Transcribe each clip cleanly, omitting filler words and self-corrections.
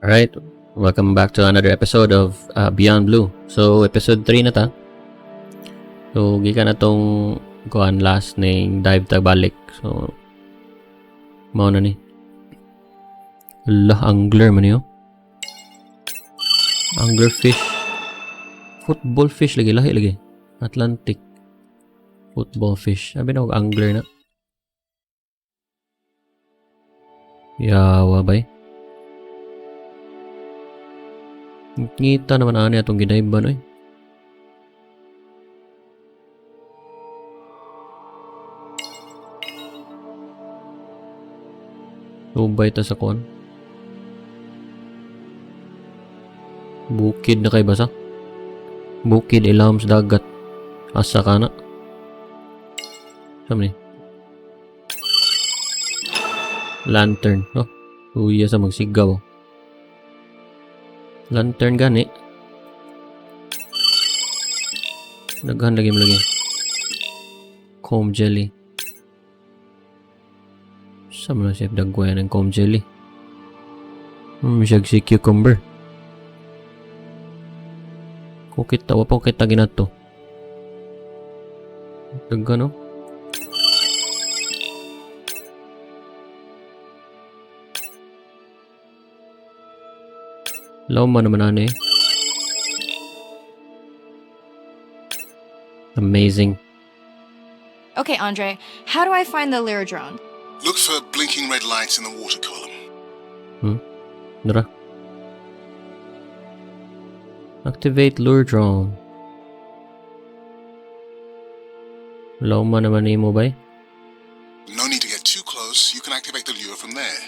Alright, welcome back to another episode of Beyond Blue. So, episode 3 na ta. So, gikan na tong kuan last ning dive tag balik. So, mao na ni. Allah, angler man yun. Angler fish. Football fish lagi, lahi lagi. Atlantic. Football fish. Sabi na angler na. Yawa bay. Ngita naman ani atong ginaiban oy. Ubay ta sa kuan. Bukid na kay basa. Bukid ilawom sa dagat. Asa ka na. Saan ni? Lantern. Oh, uya sa magsigaw. Lantern gani. Daghan lagi mo lagi. Comb jelly. Saan mo na siya dagwaya ng comb jelly? Siyag si cucumber. Kukita, wapa kukita ginato. Daghan no? Lawma naman ano eh. Amazing. Okay, Andre, how do I find the Lyra drone? Look for blinking red lights in the water column. Dara. Activate lure drone. Lawma naman ni mo bay? No need to get too close. You can activate the lure from there.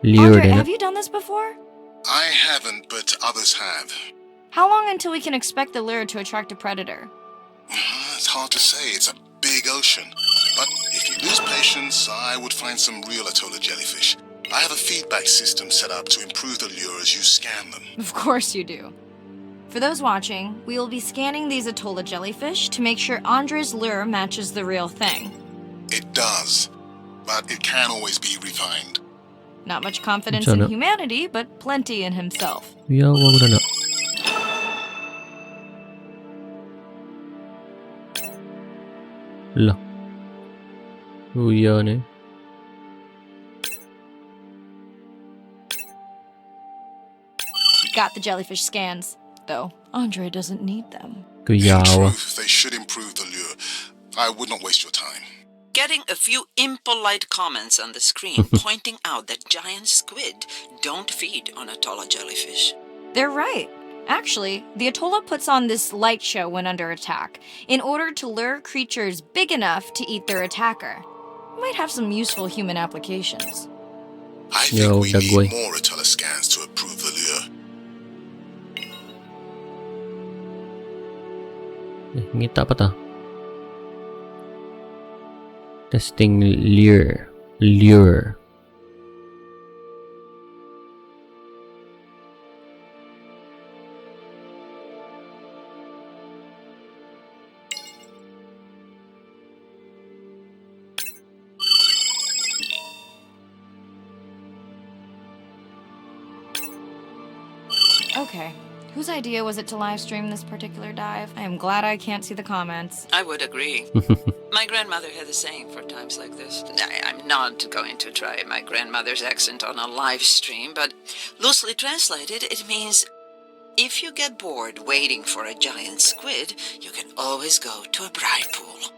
Lure Andre, din na. have you done this before? I haven't, but others have. How long until we can expect the Lyra to attract a predator? It's hard to say. It's a big ocean. But if you lose patience, I would find some real Atolla jellyfish. I have a feedback system set up to improve the lure as you scan them. Of course you do. For those watching, we will be scanning these Atolla jellyfish to make sure Andre's lure matches the real thing. It does, but it can always be refined. Not much confidence Sana. in humanity, but plenty in himself. Yawa ko na na. La. Uya na eh. Got the jellyfish scans, though Andre doesn't need them. In Kuyawa. truth, they should improve the lure. I would not waste your time. Getting a few impolite comments on the screen pointing out that giant squid don't feed on Atolla jellyfish. They're right. Actually, the Atolla puts on this light show when under attack, in order to lure creatures big enough to eat their attacker. Might have some useful human applications. I think Yo, we Dagway. need more Atolla scans to approve the lure. Ngita pa ta. Testing lure. Lure. Okay, whose idea was it to live stream this particular dive? I am glad I can't see the comments. I would agree. My grandmother had the saying for times like this. I'm not going to try my grandmother's accent on a live stream, but loosely translated, it means if you get bored waiting for a giant squid, you can always go to a bride pool.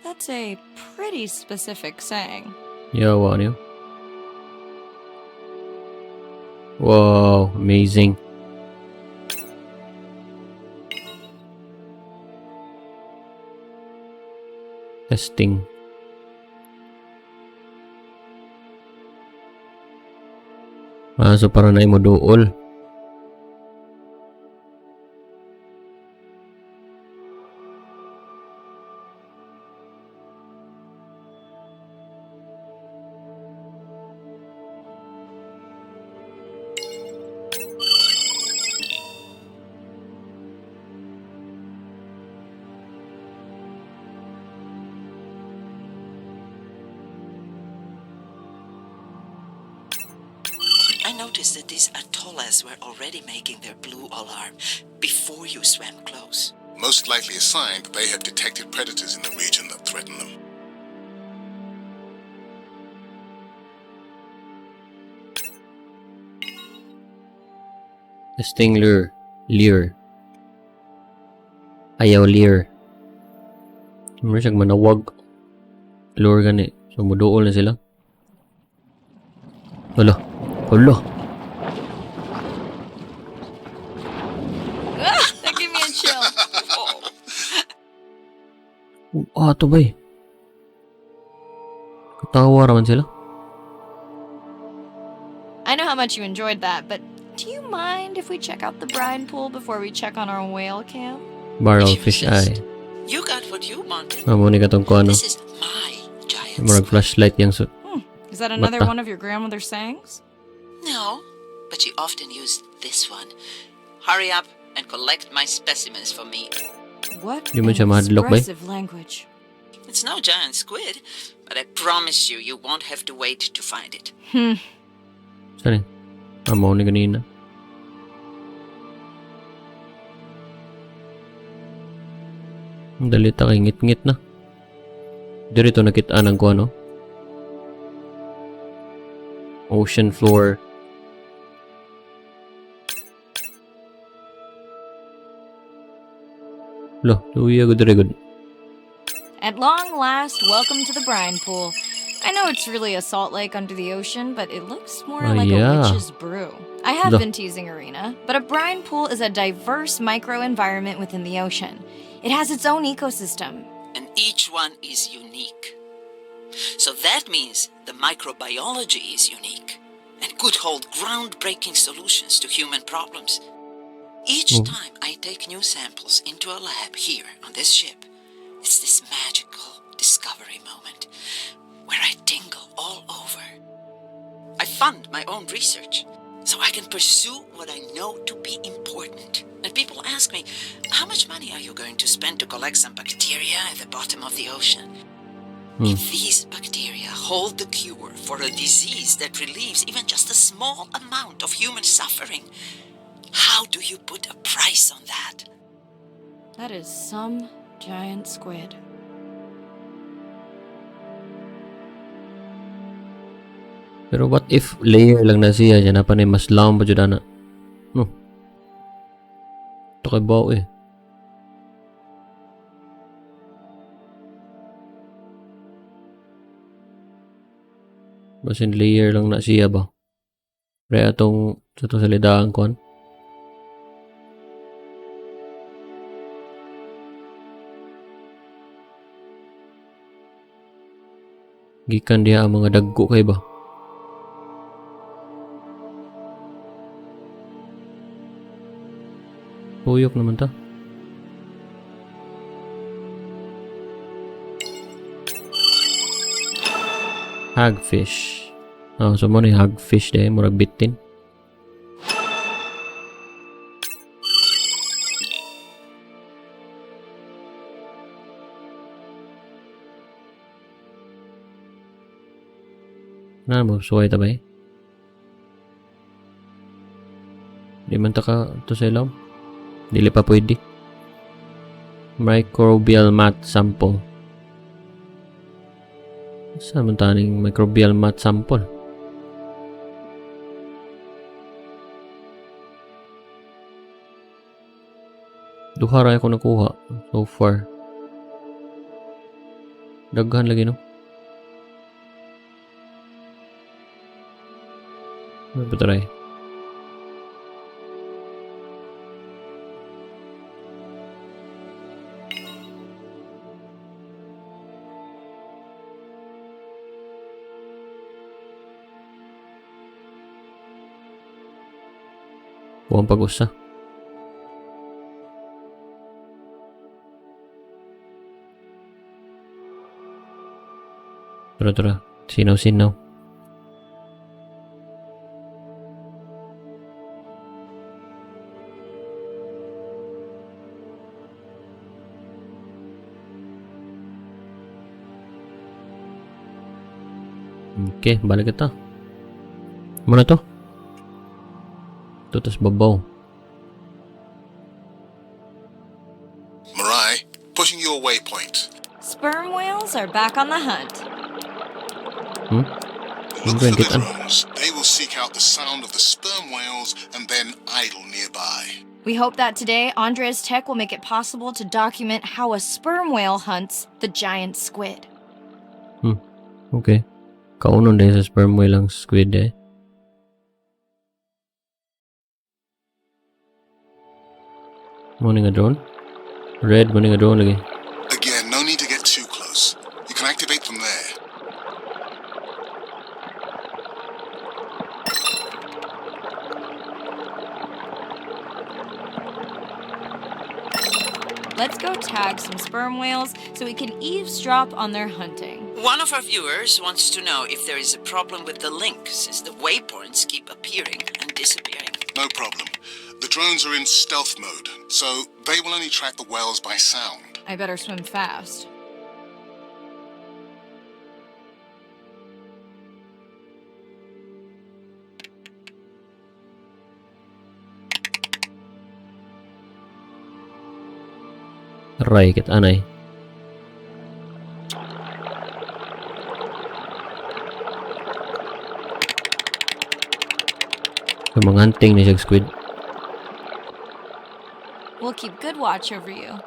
That's a pretty specific saying. Yawa niyo. Wow, amazing. Testing. So para na mo dool. noticed that these atollas were already making their blue alarm before you swam close. Most likely a sign that they have detected predators in the region that threaten them. Sting lure. Leer. Ayaw leer. Meron siyang manawag. Lure gani. So, muduol na sila. Hala. Hala. That gave me a chill. Ito ba eh? Katawa raman sila. I know how much you enjoyed that, but do you mind if we check out the brine pool before we check on our whale cam? Barrel If you fish insist. eye. You got what you wanted. Muni ka tong ko ano. This is my giant Murag squid. flashlight yang su... Is that another Mata. one of your grandmother's sayings? No, but she often used this one. Hurry up and collect my specimens for me. What Di man an siya mahadlok ba eh? expressive language. It's no giant squid, but I promise you, you won't have to wait to find it. Saan eh? Amo ni kanina. Ang dalita kay ngit-ngit na. Dirito nakitaan ang ko ano. Ocean floor. Lo, luya good very good. At long last, welcome to the brine pool. I know it's really a salt lake under the ocean, but it looks more like yeah. a witch's brew. I have Duh. been teasing Arena, but a brine pool is a diverse microenvironment within the ocean. It has its own ecosystem. And each one is unique. So that means the microbiology is unique and could hold groundbreaking solutions to human problems. Each time I take new samples into a lab here on this ship, it's this magical discovery moment where I tingle all over. I fund my own research so I can pursue what I know to be important. And people ask me, how much money are you going to spend to collect some bacteria at the bottom of the ocean? If these bacteria hold the cure for a disease that relieves even just a small amount of human suffering, how do you put a price on that? That is some giant squid. Pero what if layer lang na siya dyan na panay mas laong pa dyan na. No. Ito kay bao eh. Basin layer lang na siya ba? Kaya itong sa ito salidaan ko. Gikan diya ang mga dagko kay ba? Tuyok naman ta. Hagfish. So mo na yung hagfish dahil murag bitin. Na mo suway ta ba eh? Di man ta ka ito sa ilaw. Dili pa pwede. Microbial mat sample. Saan man taning microbial mat sample? Duha ra ako nakuha so far. Daghan lagi no. Ano ba taray? Buang pag-usa. Tara. Sinaw. Okay, balik kita. Muna to. dito, tas babaw. Mirai, pushing your waypoint. Sperm whales are back on the hunt. Look Ano for the kitaan? drones. They will seek out the sound of the sperm whales and then idle nearby. We hope that today, Andrea's tech will make it possible to document how a sperm whale hunts the giant squid. Okay. Kaunon dahil sa sperm whale ang squid eh. Morning a drone? Red, morning a drone lagi. Again, no need to get too close. You can activate from there. Let's go tag some sperm whales so we can eavesdrop on their hunting. One of our viewers wants to know if there is a problem with the link, since the waypoints keep appearing and disappearing. No problem. The drones are in stealth mode, so they will only track the whales by sound. I better swim fast. Aray, kit anay. Yung mga hunting ni siya squid. We'll keep good watch over you.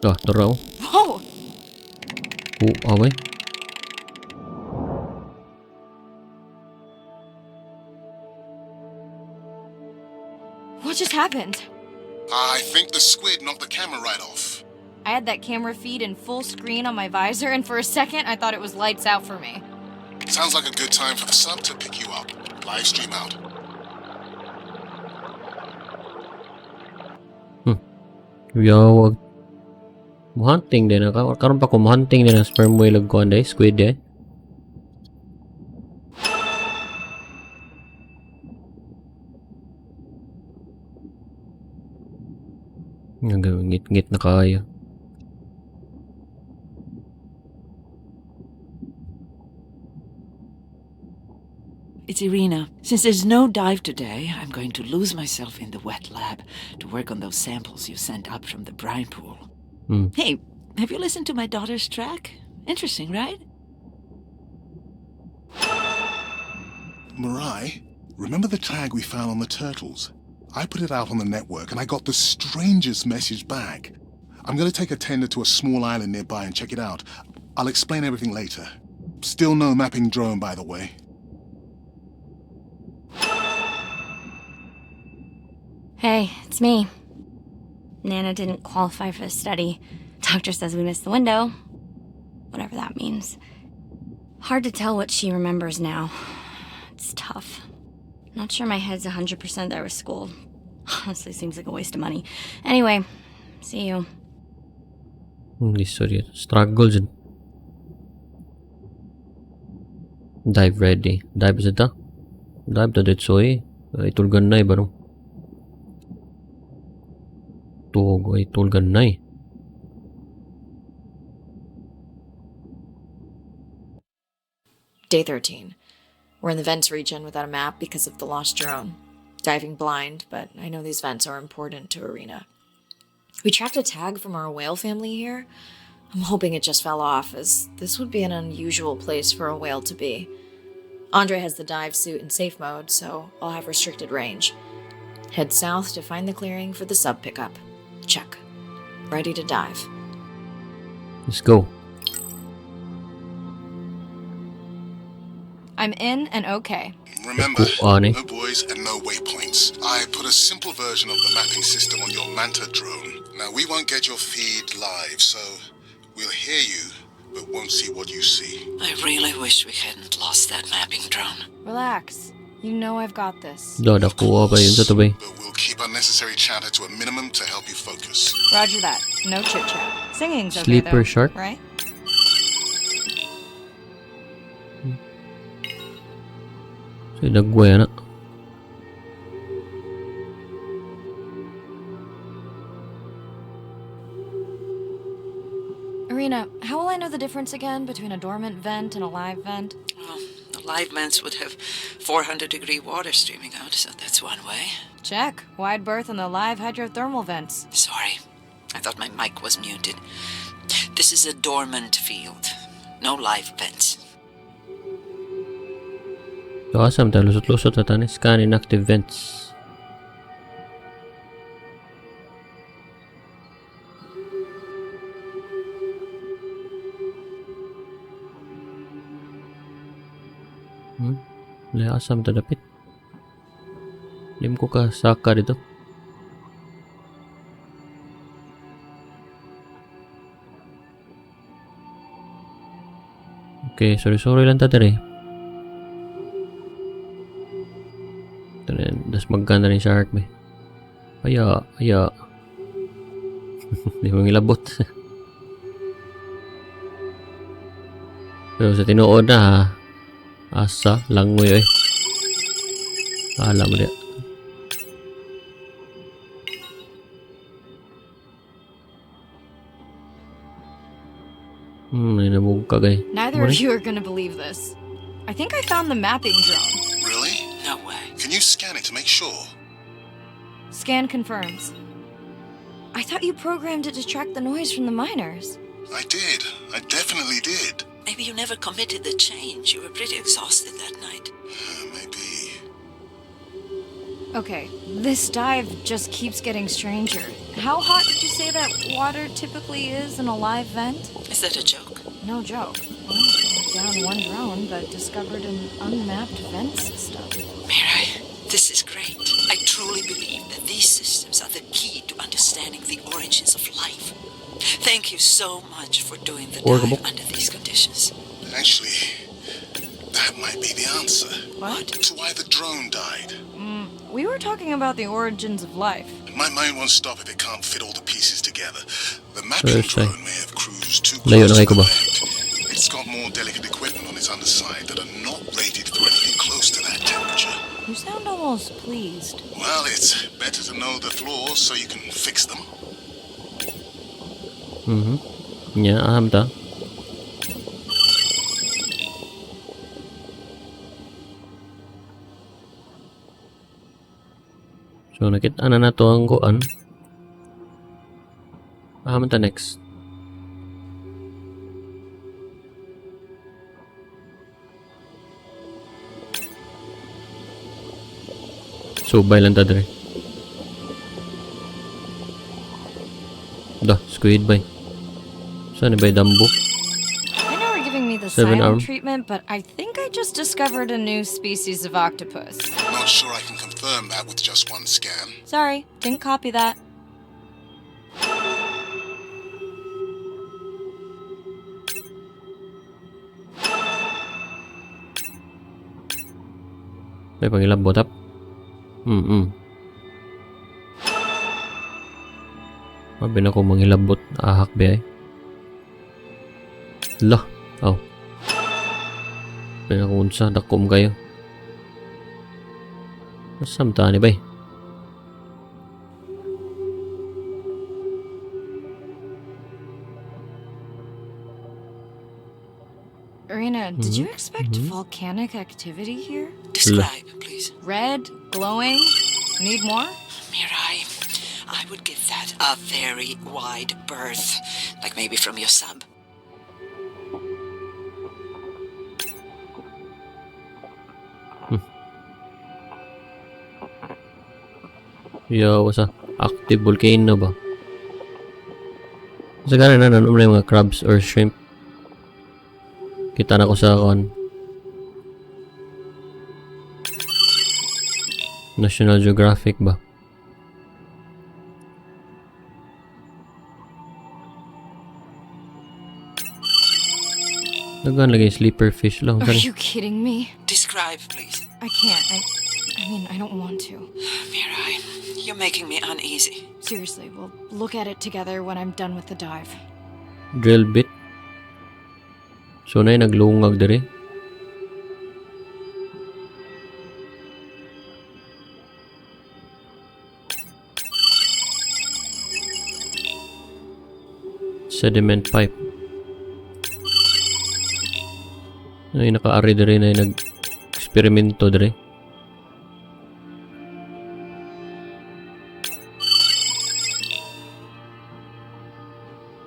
Ah, tara oh. Whoa! Away. What just happened? I think the squid knocked the camera right off. I had that camera feed in full screen on my visor, and for a second I thought it was lights out for me. Sounds like a good time for the sub to pick you up. Live stream out. Yawag. Muhunting din. Karon pa ko muhunting din ang sperm whale ag kuan day, squid day. Ngit-ngit na kayo. It's Irina. Since there's no dive today, I'm going to lose myself in the wet lab to work on those samples you sent up from the brine pool. Hey, have you listened to my daughter's track? Interesting, right? Mirai, remember the tag we found on the turtles? I put it out on the network and I got the strangest message back. I'm going to take a tender to a small island nearby and check it out. I'll explain everything later. Still no mapping drone, by the way. Hey, it's me. Nana didn't qualify for the study. Doctor says we missed the window. Whatever that means. Hard to tell what she remembers now. It's tough. Not sure my head's 100% there with school. Honestly, seems like a waste of money. Anyway, see you. Sorry. Struggle dyan. Dive ready. Dive is ita. Dive to det soy. Itulgan na barong. Tugo itulgan na. Day 13. We're in the vents region without a map because of the lost drone. Diving blind, but I know these vents are important to Arena. We tracked a tag from our whale family here. I'm hoping it just fell off, as this would be an unusual place for a whale to be. Andre has the dive suit in safe mode, so I'll have restricted range. Head south to find the clearing for the sub pickup. Check. Ready to dive. Let's go. I'm in and okay. Remember, Ani. no buoys and no waypoints. I put a simple version of the mapping system on your Manta drone. Now, we won't get your feed live, so we'll hear you, but won't see what you see. I really wish we hadn't lost that mapping drone. Relax. You know I've got this. Dadakuha pa yun sa tabi. But we'll keep unnecessary chatter to a minimum to help you focus. Roger that. No chit-chat. Singing's okay, Sleeper though, shark? right? So, nagwaya na. Irina, how will I know the difference again between a dormant vent and a live vent? Well, the live vents would have 400-degree water streaming out, so that's one way. Check. Wide berth in the live hydrothermal vents. Sorry, I thought my mic was muted. This is a dormant field. No live vents. So, asam tayo lusot-lusot at scan inactive vents. Wala asam tadapit. Lim ko ka saka dito. Okay, sorry lang tatari. Das magkanda rin sa heart, may. Aya. Di mo ngilabot. Pero sa tinuod na ha. Asa, langoy eh. Alam mo diya. May nabugkag eh. Neither of you are gonna believe this. I think I found the mapping drone. Really? No way. Can you scan it to make sure? Scan confirms. I thought you programmed it to track the noise from the miners. I did. I definitely did. Maybe you never committed the change. You were pretty exhausted that night. Maybe. Okay, this dive just keeps getting stranger. How hot did you say that water typically is in a live vent? Is that a joke? No joke. Well, down one drone, but discovered an unmapped vent system. Mirai, this is great. I truly believe that these systems are the key to understanding the origins of life. Thank you so much for doing the dive under these conditions. Actually, that might be the answer. What? To why the drone died. We were talking about the origins of life. My mind won't stop if it can't fit all the pieces together. The mapping drone may have cruised too Layo close na to kayo the ba? vent. It's got more delicate equipment on its underside that are not rated for anything close to that temperature. You sound almost pleased. Well, it's better to know the flaws so you can fix them. Nya, aham ta. So, nakita na to ang kuan. Aham ta next. Subay lang ta dre. Da, squid bay. Saan ba dambo? I know we're giving me the 7 silent arm. treatment, but I think I just discovered a new species of octopus. Not sure I can confirm that with just one scan. Sorry, didn't copy that. May pangilabot up. Mabi na ko manghilabot. Ahak ba ay? Lah. Oh. Pinakunsa. Dakom kayo. Masam tani ba eh? Irina, did you expect volcanic activity here? Describe, please. Red, glowing. Need more? Mirai, I would give that a very wide berth. Like maybe from your sub. Yo, wasa? Active volcano ba? Sa kanan na nanon yung mga crabs or shrimp. Kita na ko sa kon. National Geographic ba? Tagan lagi sleeper fish lang. Are you kidding me? Describe, please. I can't. I mean, I don't want to. Mirai, you're making me uneasy. Seriously, we'll look at it together when I'm done with the dive. Drill bit. So na naglungag diri. Sediment pipe. Ay naka-ari diri na nag-eksperimento diri.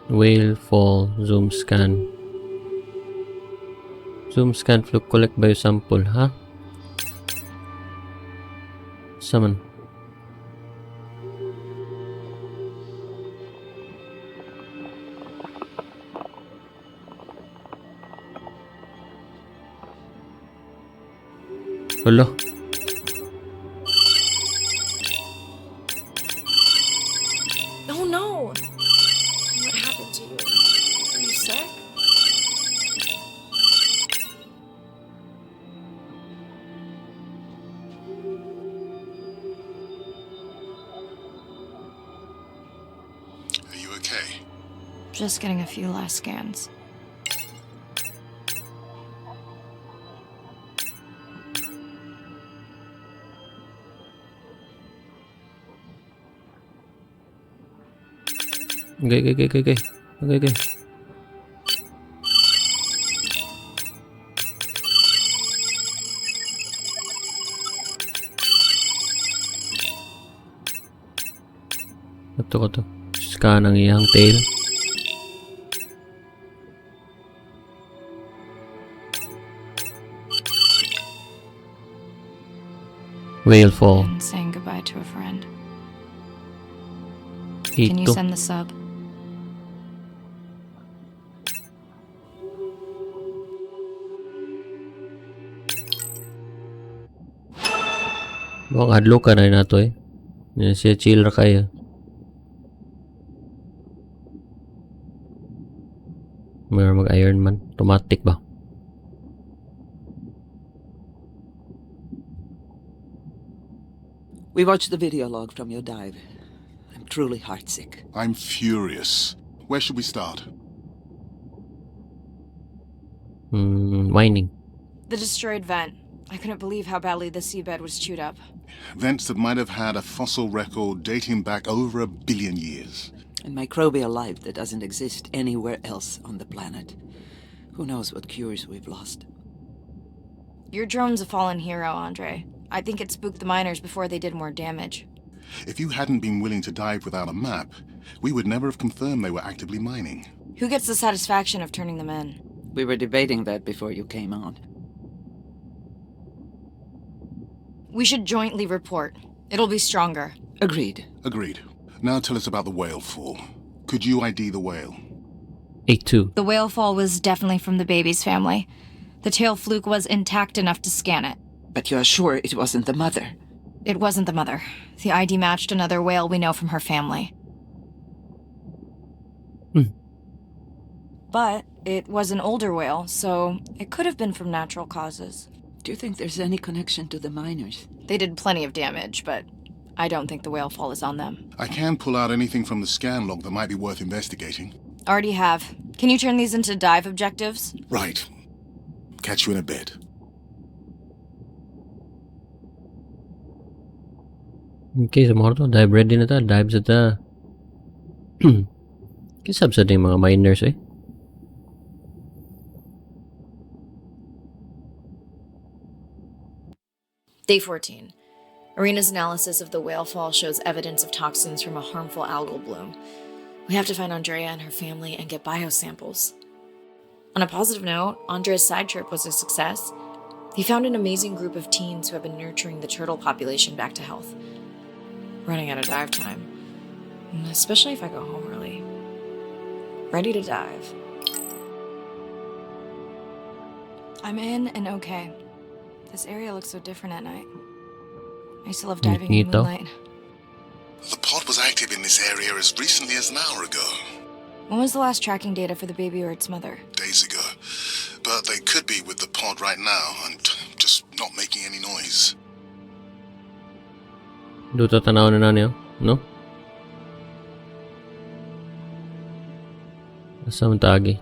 Whale fall zoom scan. Zoom scan fluke collect biosample, ha? Saman. Hello. Oh no! What happened to you? Are you sick? Are you okay? Just getting a few last scans. Okay. Ito ko to. Scan ang iyang tail. Whale fall. And saying goodbye to a friend. Can you Ito. send the sub? Baka hadlo ka na nato eh. Yan siya chill ra kayo. Mayroon mag-Iron Man. Automatic ba? We watched the video log from your dive. I'm truly heartsick. I'm furious. Where should we start? Whining. The destroyed vent. I couldn't believe how badly the seabed was chewed up. Vents that might have had a fossil record dating back over 1 billion years. And microbial life that doesn't exist anywhere else on the planet. Who knows what cures we've lost. Your drone's a fallen hero, Andre. I think it spooked the miners before they did more damage. If you hadn't been willing to dive without a map, we would never have confirmed they were actively mining. Who gets the satisfaction of turning them in? We were debating that before you came on. We should jointly report. It'll be stronger. Agreed. Agreed. Now tell us about the whale fall. Could you ID the whale? A2. The whale fall was definitely from the baby's family. The tail fluke was intact enough to scan it. But you're sure it wasn't the mother? It wasn't the mother. The ID matched another whale we know from her family. But it was an older whale, so it could have been from natural causes. Do you think there's any connection to the miners? They did plenty of damage, but I don't think the whale fall is on them. I can pull out anything from the scan log that might be worth investigating. Already have. Can you turn these into dive objectives? Right. Catch you in a bit. Okay, sa mga to, dive ready na ta. Dive sa ta. Kisab sa yung mga miners eh. Day 14. Arena's analysis of the whale fall shows evidence of toxins from a harmful algal bloom. We have to find Andrea and her family and get biosamples. On a positive note, Andrea's side trip was a success. He found an amazing group of teens who have been nurturing the turtle population back to health. Running out of dive time, especially if I go home early. Ready to dive. I'm in and okay. This area looks so different at night. I used to love diving in Neato. moonlight. The pod was active in this area as recently as an hour ago. When was the last tracking data for the baby or its mother? Days ago. but they could be with the pod right now and just not making any noise. Duto tanaw na niyo, no? Asa man tagi?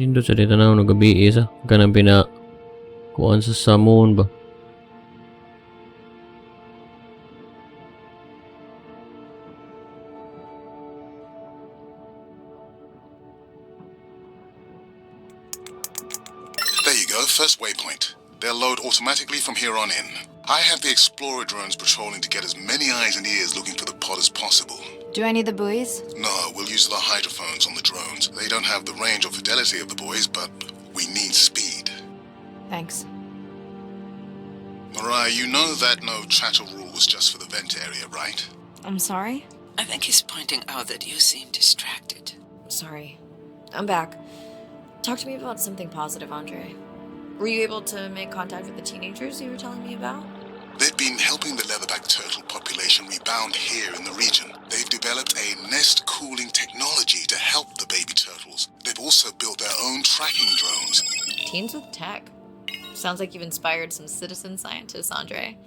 Dito sa dito na ako gabi isa. Kanang kuan sa samon ba? There you go, first waypoint. They'll load automatically from here on in. I have the Explorer drones patrolling to get as many eyes and ears looking for the pod as possible. Do I need the buoys? No, we'll use the hydrophones on the drones. They don't have the range or fidelity of the boys, but we need speed. Thanks. Mirai, you know that no chatter rule was just for the vent area, right? I'm sorry? I think he's pointing out that you seem distracted. Sorry. I'm back. Talk to me about something positive, Andre. Were you able to make contact with the teenagers you were telling me about? They've been helping the leatherback turtle population rebound here in the region. They've developed a nest cooling technology to help the baby turtles. They've also built their own tracking drones. Teens with tech. Sounds like you've inspired some citizen scientists, Andre.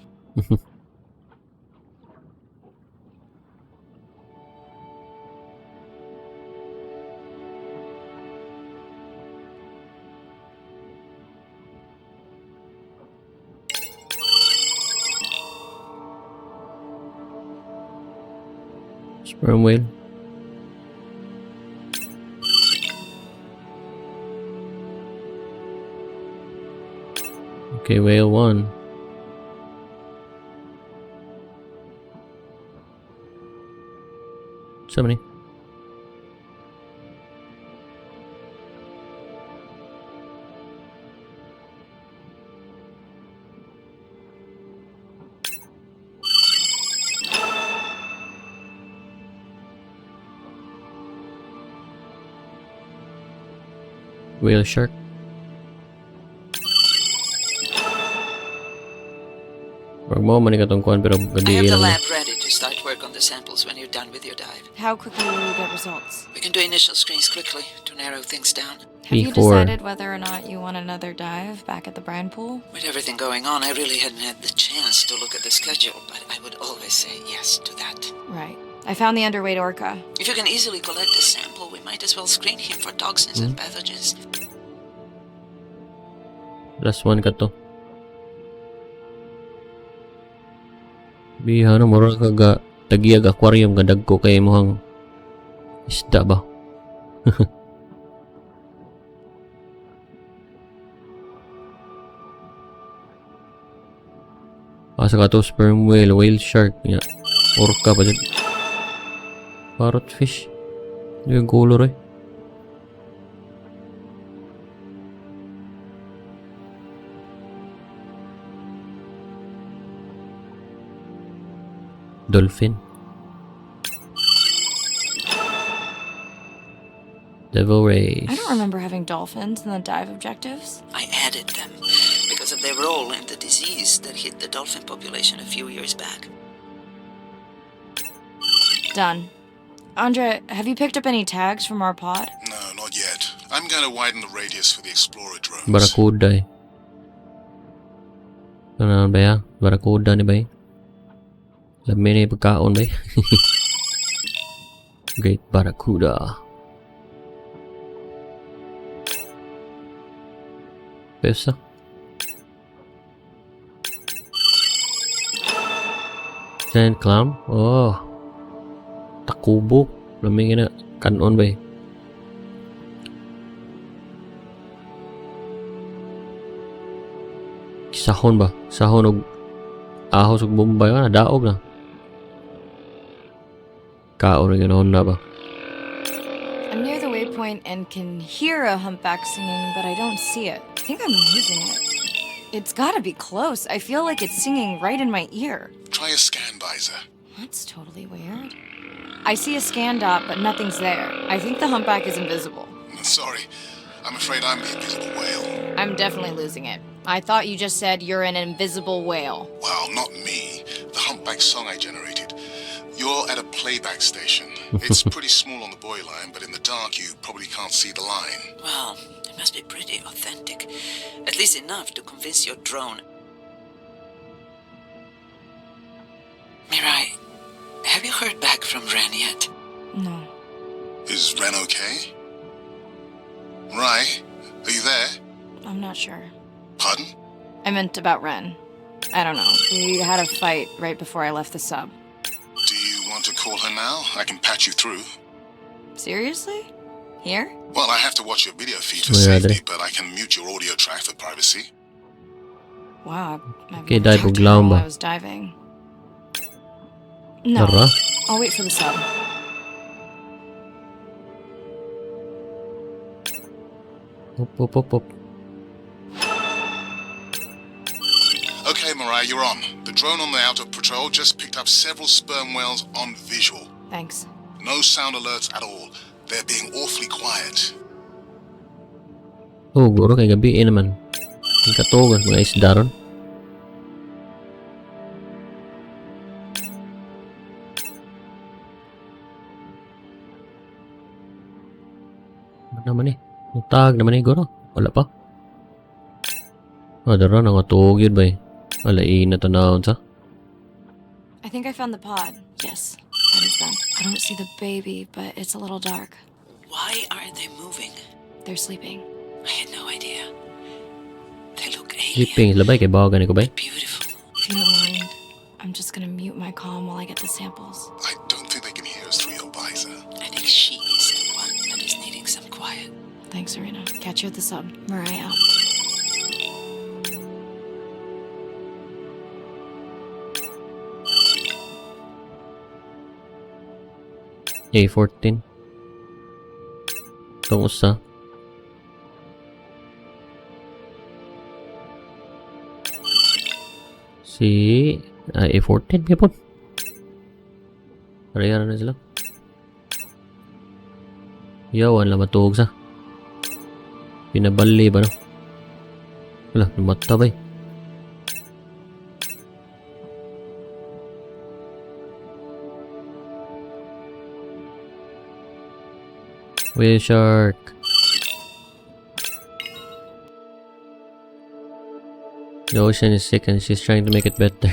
Sperm whale. Okay, whale 1. So many. Whale shark. Wag mo man ikatong kuan pero I gadi have the lang. lab ready to start work on the samples when you're done with your dive. How quickly will you get results? We can do initial screens quickly to narrow things down. Have you Before- decided whether or not you want another dive back at the brine pool? With everything going on, I really hadn't had the chance to look at the schedule, but I would always say yes to that. Right. I found the underweight orca. If you can easily collect a sample, we might as well screen him for toxins and pathogens. Last one ka to. Biha na mura ka ga tagiyag aquarium ga dagko kay mohang isda ba? Asa ka to sperm whale, whale shark, ya. Orca pa dyan. Parrotfish. Yung color eh. Dolphin. Devil rays. I don't remember having dolphins in the dive objectives. I added them because of their role in the disease that hit the dolphin population a few years back. Done. Andre, have you picked up any tags from our pod? No, not yet. I'm going to widen the radius for the Explorer drones. Barracuda eh. Ano ba ya? Barracuda ni ba eh? Labi na yung pagkaon ba eh? Great Barracuda. Pesa. Sand clam? Oh. Takubok. Lamig na kanon ba eh? Sahon ba? Sahon og ahos og bombay na daog na. Kaon rin ganoon na ba? I'm near the waypoint and can hear a humpback singing, but I don't see it. I think I'm losing it. It's gotta be close. I feel like it's singing right in my ear. Try a scan visor. That's totally weird. I see a scan dot, but nothing's there. I think the humpback is invisible. Sorry, I'm afraid I'm the invisible whale. I'm definitely losing it. I thought you just said you're an invisible whale. Well, not me. The humpback song I generated. You're at a playback station. It's pretty small on the buoy line, but in the dark you probably can't see the line. Well, it must be pretty authentic. At least enough to convince your drone. Mirai, have you heard back from Ren yet? No. Is Ren okay? Mirai, are you there? I'm not sure. Pardon? I meant about Ren. I don't know. We had a fight right before I left the sub. Do you want to call her now? I can patch you through. Seriously? Here? Well, I have to watch your video feed for Where are safety, they? but I can mute your audio track for privacy. Wow. I've Okay, never dive talked to her biglaan while ba? I was diving. No. Tara. I'll wait for the sub. Op. Okay, Mirai, you're on. The drone on the outer patrol just picked up several sperm whales on visual. Thanks. No sound alerts at all. They're being awfully quiet. Oh, guro kay gabi naman. Ang katugan mga isda ron. Ano naman eh? Utag naman eh, guro. Wala pa. Ah, dara nangatog yun ba eh. Wala ina to naon sa. I think I found the pod. Yes. That is them. I don't see the baby, but it's a little dark. Why aren't they moving? They're sleeping. I had no idea. They look alien. Sleeping, labay kay bawagan ko ba eh. Beautiful. If you don't mind, I'm just gonna mute my comm while I get the samples. I don't think they can hear us through your visor. I think she is the one that is needing some quiet. Thanks, Serena. Catch you at the sub. Mirai out. A14. Itong usa. Si A14 kaya po. Parehara na sila. Yawan lang matuog sa. Pinabali ba no? Wala, lumata ba eh. Whale shark. The ocean is sick and she's trying to make it better.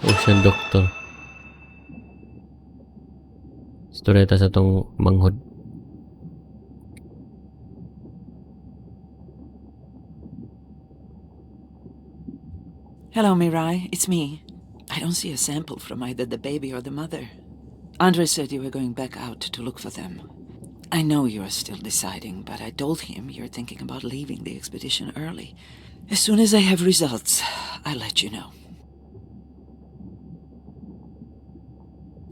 Ocean doctor. Storeta sa tong manghod. Hello, Mirai. It's me. I don't see a sample from either the baby or the mother. Andre said you were going back out to look for them. I know you are still deciding, but I told him you're thinking about leaving the expedition early. As soon as I have results, I'll let you know.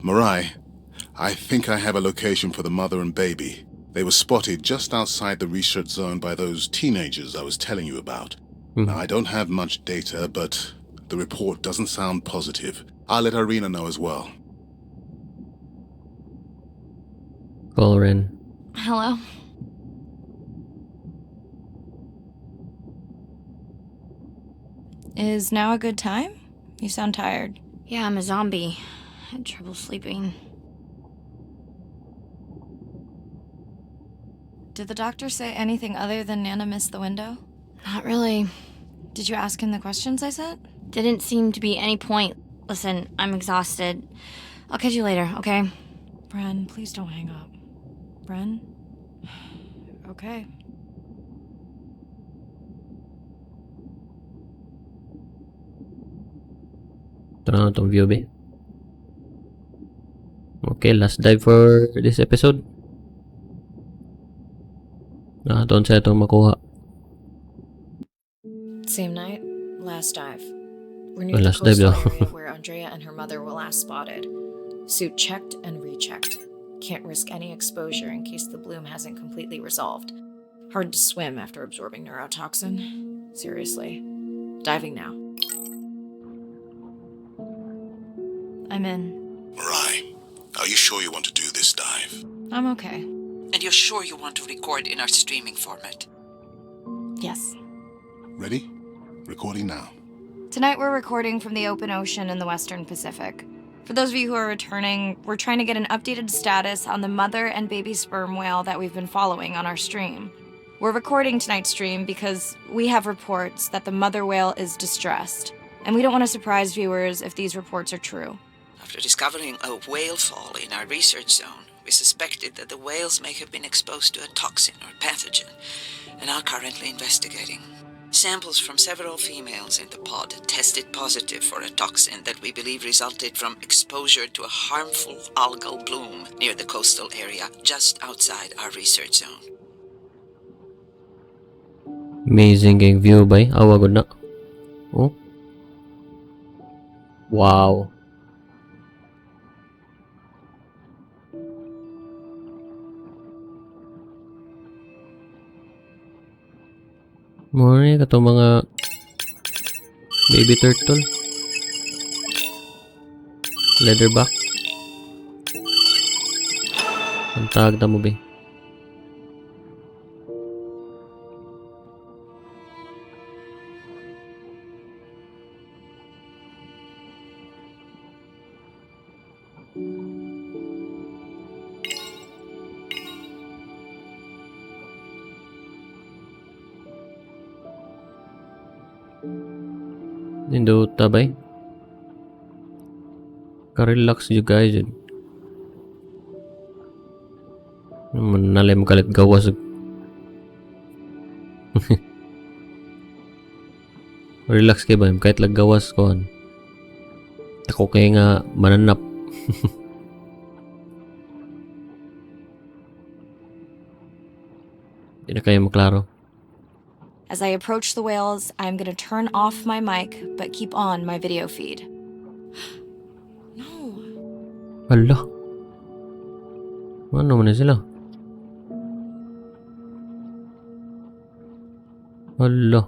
Mirai, I think I have a location for the mother and baby. They were spotted just outside the research zone by those teenagers I was telling you about. Now, I don't have much data, but the report doesn't sound positive. I'll let Irina know as well. Call Ren. Hello? Is now a good time? You sound tired. Yeah, I'm a zombie. I had trouble sleeping. Did the doctor say anything other than Nana missed the window? Not really. Did you ask him the questions I sent? Didn't seem to be any point. Listen, I'm exhausted. I'll catch you later, okay? Bren, please don't hang up. Bren? Okay. Ito na itong view be. Okay, last dive for this episode. Doon sa itong makuha. Same night, last dive. We're Oh, near the last dive coastal daw. area where Andrea and her mother were last spotted. Suit checked and rechecked. Can't risk any exposure in case the bloom hasn't completely resolved. Hard to swim after absorbing neurotoxin. Seriously. Diving now. I'm in. Mirai, are you sure you want to do this dive? I'm okay. And you're sure you want to record in our streaming format? Yes. Ready? Recording now. Tonight we're recording from the open ocean in the Western Pacific. For those of you who are returning, we're trying to get an updated status on the mother and baby sperm whale that we've been following on our stream. We're recording tonight's stream because we have reports that the mother whale is distressed, and we don't want to surprise viewers if these reports are true. After discovering a whale fall in our research zone, we suspected that the whales may have been exposed to a toxin or pathogen, and are currently investigating. Samples from several females in the pod tested positive for a toxin that we believe resulted from exposure to a harmful algal bloom near the coastal area just outside our research zone. Amazing kayong view bay. Awagod na. Oh. Wow. Muna ka mga baby turtle. Leatherback. Ang tawag na mo ba? Ninduta ba? Ka-relax you guys. Manalay mo kalit gawas. Relax kayo ba? Kahit lag gawas ko. Ako kaya nga mananap. Hindi na kayo maklaro. As I approach the whales, I'm gonna turn off my mic, but keep on my video feed. No. Hala. Ano man na sila? Hala.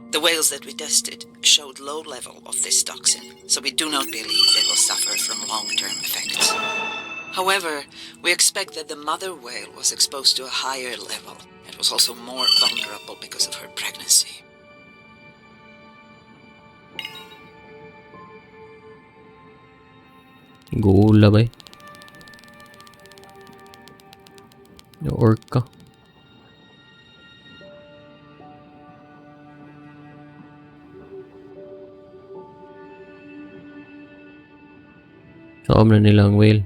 The whales that we tested showed low level of this toxin, so we do not believe they will suffer from long-term effects. However, we expect that the mother whale was exposed to a higher level and was also more vulnerable because of her pregnancy. Gula ba? Yung orca. Kaom na nilang whale.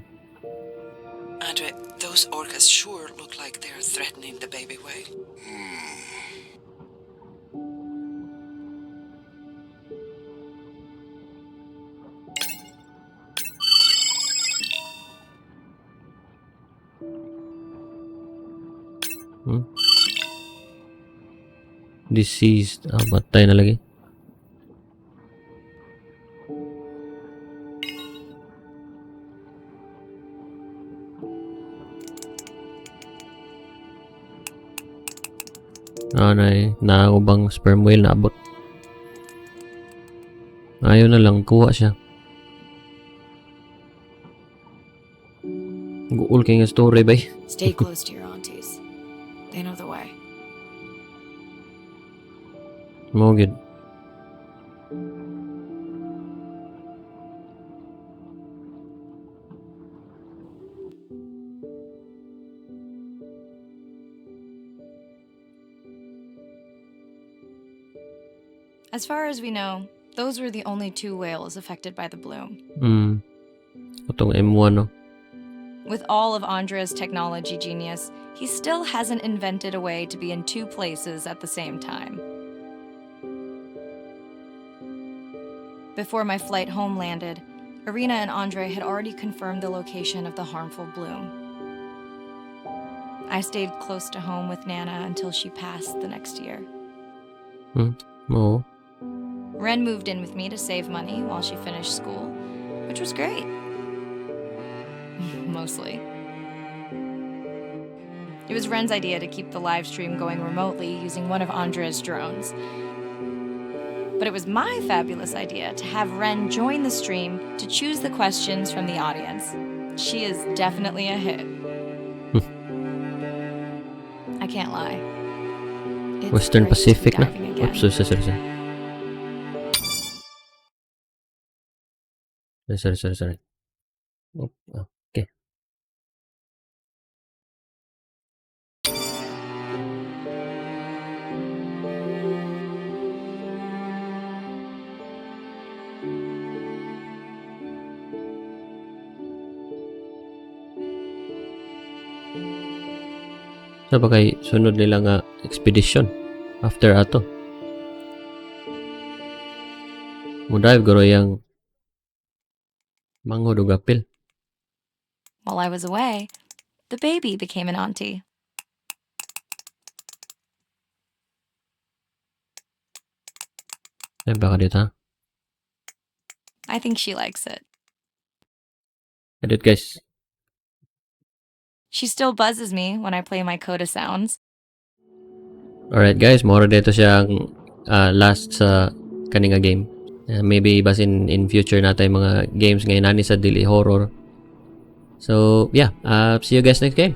Andre, those orcas sure look like they're threatening the baby whale. Deceased. Matay na lagi. Naubang sperm whale na abot. Ayaw na lang, kuha siya. Guul kayo nga story ba? Stay close to your aunties. They know the way. Mo good. As far as we know, those were the only two whales affected by the bloom. Itong M1 no. With all of Andrea's technology genius, he still hasn't invented a way to be in two places at the same time. Before my flight home landed, Irina and Andre had already confirmed the location of the harmful bloom. I stayed close to home with Nana until she passed the next year. Oo. Ren moved in with me to save money while she finished school, which was great. Mostly. It was Ren's idea to keep the live stream going remotely using one of Andrea's drones. But it was my fabulous idea to have Ren join the stream to choose the questions from the audience. She is definitely a hit. I can't lie. It's Western great to be Pacific na. diving again. Oops, sorry. Sorry. Oh, okay. Sa bagay, sunod nila nga expedition after ato. Mo dive garo yang manghod og apil. While I was away, the baby became an auntie. Ay, baka dito ha. I think she likes it. Edit guys. She still buzzes me when I play my coda sounds. Alright guys, moro dito siyang last sa kaninga game. Maybe basin in future natin mga games ngayon nani sa dili horror. So yeah, see you guys next game.